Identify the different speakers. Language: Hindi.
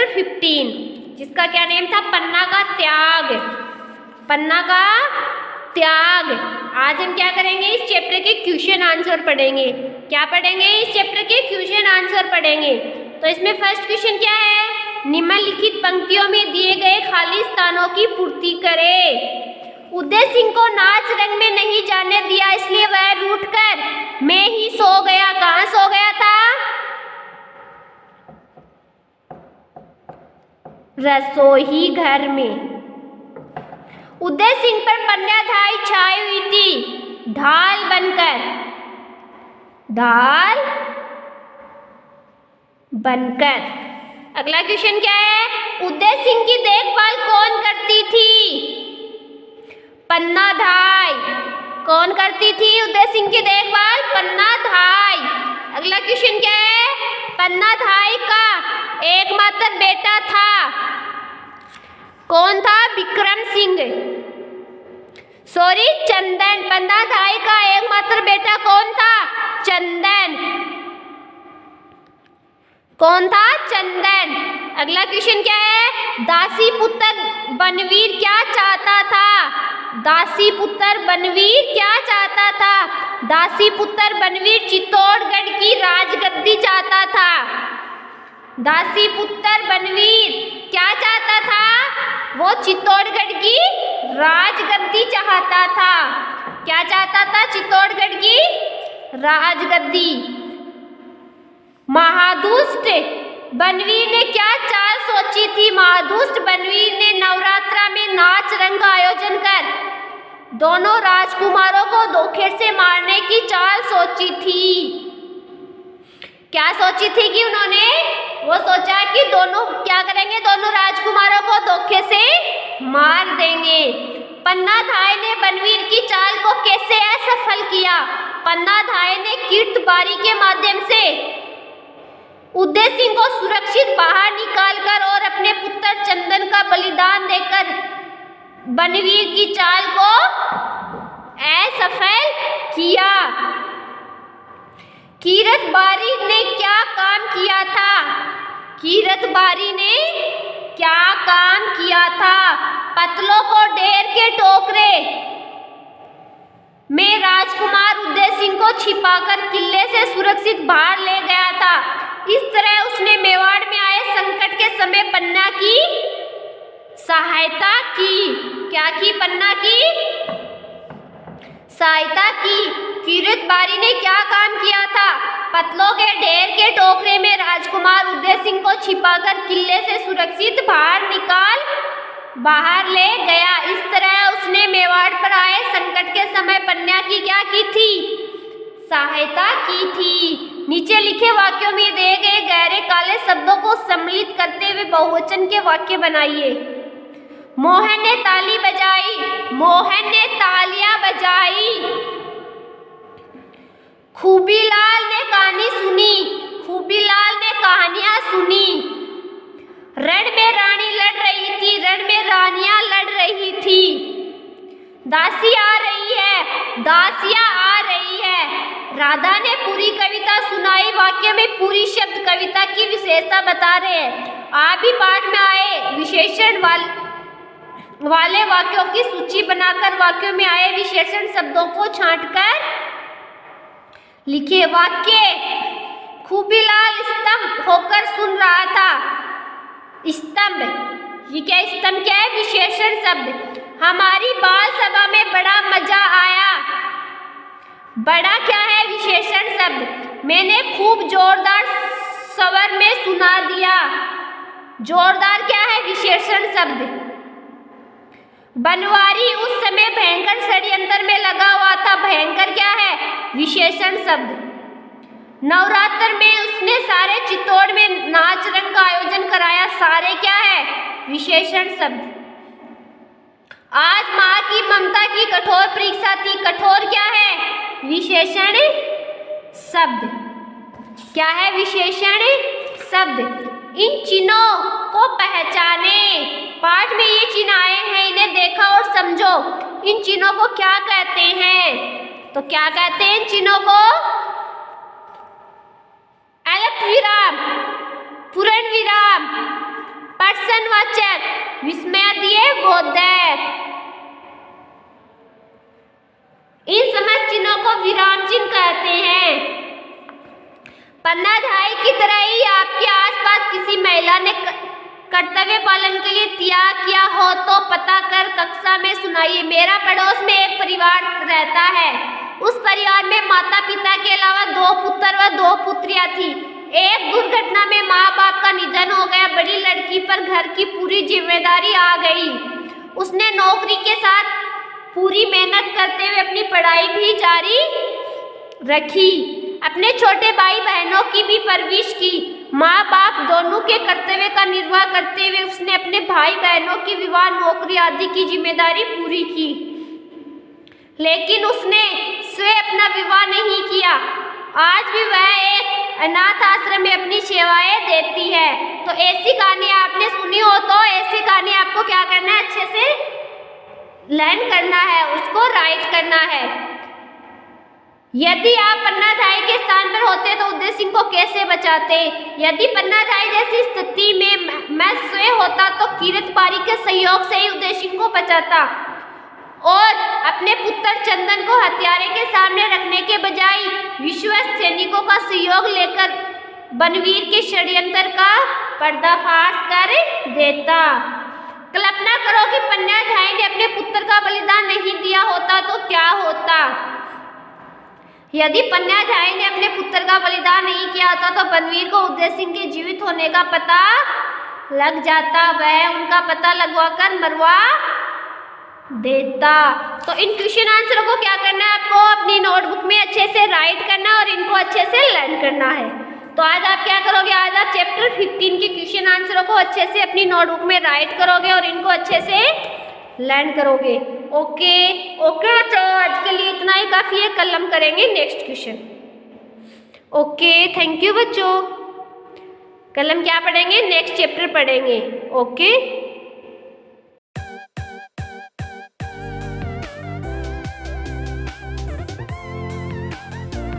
Speaker 1: चैप्टर 15, जिसका क्या नेम था, पन्ना का त्याग। पन्ना का त्याग। आज हम क्या करेंगे, इस चैप्टर के क्वेश्चन आंसर पढ़ेंगे। क्या पढ़ेंगे, इस चैप्टर के क्वेश्चन आंसर पढ़ेंगे। तो इसमें फर्स्ट क्वेश्चन क्या है, निम्नलिखित पंक्तियों में दिए गए खाली स्थानों की पूर्ति करें। उदय सिंह को नाच रंग में नहीं जाने दिया, इसलिए वह रूठकर मैं ही सो गया। कहाँ सो गया था, रसोई घर में। उदय सिंह पर पन्नाधाय छाई हुई थी, ढाल बनकर। ढाल बनकर। अगला क्वेश्चन क्या है, उदय सिंह की देखभाल कौन करती थी, पन्नाधाय। कौन करती थी उदय सिंह की देखभाल, पन्नाधाय। अगला क्वेश्चन क्या है, पन्नाधाय का एकमात्र बेटा था, कौन था, विक्रम सिंह, सॉरी चंदन। पन्नाधाय का एकमात्र बेटा कौन था, चंदन। कौन था, चंदन। अगला क्वेश्चन क्या है, दासी पुत्र बनवीर क्या चाहता था, दासी पुत्र बनवीर क्या चाहता था, दासी पुत्र बनवीर चित्तौड़गढ़ की राजगद्दी चाहता था। दासी पुत्र बनवीर क्या चाहता था, वो चित्तौड़गढ़ की राजगद्दी चाहता था। क्या चाहता था, चित्तौड़गढ़ की राजगद्दी। महादुष्ट बनवीर ने क्या चाल सोची थी, महादुष्ट बनवीर ने नवरात्रा में नाच रंग का आयोजन कर दोनों राजकुमारों को धोखे से मारने की चाल सोची थी। क्या सोची थी कि उन्होंने, वो सोचा कि दोनों क्या करेंगे, दोनों राजकुमारों को धोखे से मार देंगे। पन्नाधाय ने बनवीर की चाल को कैसे असफल किया, पन्नाधाय ने कीर्तबारी के माध्यम से उदय सिंह को सुरक्षित बाहर निकालकर और अपने पुत्र चंदन का बलिदान देकर बनवीर की चाल को असफल किया। कीरतबारी ने क्या काम किया था, कीरतबारी ने क्या काम किया था, पतलों को ढेर के टोकरे में राजकुमार उदय सिंह को छिपाकर किले से सुरक्षित बाहर ले गया था। इस तरह उसने मेवाड़ में आए संकट के समय पन्ना की सहायता की। क्या की, पन्ना की सहायता की। कीरतबारी ने क्या काम किया था, पतलों के ढेर के टोकरे में राजकुमार उदय सिंह को छिपाकर किले से सुरक्षित बाहर ले गया। इस तरह उसने मेवाड़ पर आए संकट के समय पन्ना की क्या की थी, सहायता की थी। नीचे लिखे वाक्यों में दिए गए गहरे काले शब्दों को सम्मिलित करते हुए बहुवचन के वाक्य बनाइए। मोहन ने ताली बजाई, मोहन ने तालियां बजाई। खूबीलाल ने कहानी सुनी, खूबीलाल ने कहानियां सुनी। रण में रानी लड़ रही थी, रण में रानियां लड़ रही थी। दासी आ रही है, दासियां आ रही है। राधा ने पूरी कविता सुनाई। वाक्य में पूरी शब्द कविता की विशेषता बता रहे हैं। आप भी पाठ में आए विशेषण वाले वाक्यों की सूची बनाकर वाक्यों में आए विशेषण शब्दों को छांटकर लिखे। वाक्य, खूबीलाल स्तंभ होकर सुन रहा था। स्तंभ, ये क्या, स्तंभ क्या है, विशेषण शब्द। हमारी बाल सभा में बड़ा मजा आया। बड़ा क्या है, विशेषण शब्द। मैंने खूब जोरदार स्वर में सुना दिया। जोरदार क्या है, विशेषण शब्द। बनवारी उस समय भयंकर षड्यंत्र में लगा हुआ था। भयंकर क्या है, विशेषण शब्द। नवरात्र में उसने सारे चित्तौड़ में नाच रंग का आयोजन कराया। सारे क्या है, विशेषण शब्द। आज माँ की ममता की कठोर परीक्षा थी। कठोर क्या है, विशेषण शब्द। क्या है, विशेषण शब्द। इन चिन्हों को पहचाने। पाठ में ये चिन्ह आए हैं, इन्हें देखा और समझो। इन चिन्हों को क्या कहते हैं, तो क्या कहते हैं इन चिन्हों को, अल्प विराम, पूर्ण विराम, वचनवाचक विस्मयादीय बोधक। इन समस्त चिन्हों को विराम चिन्ह कहते हैं। पन्नाधाय की तरह ही आपके आसपास किसी महिला ने कर्तव्य पालन के लिए त्याग किया हो तो पता कर कक्षा में सुनाइए। मेरा पड़ोस में एक परिवार रहता है। उस परिवार में माता पिता के अलावा 2 पुत्र व 2 पुत्रियां थी। एक दुर्घटना में माँ बाप का निधन हो गया। बड़ी लड़की पर घर की पूरी जिम्मेदारी आ गई। उसने नौकरी के साथ पूरी मेहनत करते हुए अपनी पढ़ाई भी जारी रखी। अपने छोटे भाई बहनों की भी परवरिश की। माँ बाप दोनों के कर्तव्य का निर्वाह करते हुए उसने अपने भाई बहनों की विवाह, नौकरी आदि की जिम्मेदारी पूरी की। लेकिन उसने स्वयं अपना विवाह नहीं किया। आज भी वह एक अनाथ आश्रम में अपनी सेवाएं देती है। तो ऐसी कहानी आपने सुनी हो तो ऐसी कहानी आपको क्या करना है, अच्छे से लर्न करना है, उसको राइट करना है। यदि आप पन्नाधाय के स्थान पर होते तो उदय सिंह को कैसे बचाते? यदि पन्नाधाय जैसी स्थिति में मैं स्वयं होता तो किरतपारी के सहयोग से ही उदय सिंह को बचाता और अपने पुत्र चंदन को हत्यारे के सामने रखने के बजाय विश्वस्त सैनिकों का सहयोग लेकर बनवीर के षड्यंत्र का पर्दाफाश कर देता। कल्पना करो कि पन्नाधाय ने अपने पुत्र का बलिदान नहीं दिया होता तो क्या होता। यदि पन्नाधाय ने अपने पुत्र का बलिदान नहीं किया होता तो बनवीर को उदय सिंह के जीवित होने का पता लग जाता। वह उनका पता लगवाकर मरवा देता। तो इन क्वेश्चन आंसरों को क्या करना है, आपको अपनी नोटबुक में अच्छे से राइट करना और इनको अच्छे से लर्न करना है। तो आज आप क्या करोगे, आज आप चैप्टर 15 के क्वेश्चन आंसरों को अच्छे से अपनी नोटबुक में राइट करोगे और इनको अच्छे से लर्न करोगे। ओके तो आज के लिए इतना ही काफ़ी है। कल हम करेंगे next question. Okay, thank you बच्चों। कल हम क्या पढ़ेंगे, नेक्स्ट चैप्टर पढ़ेंगे। ओके।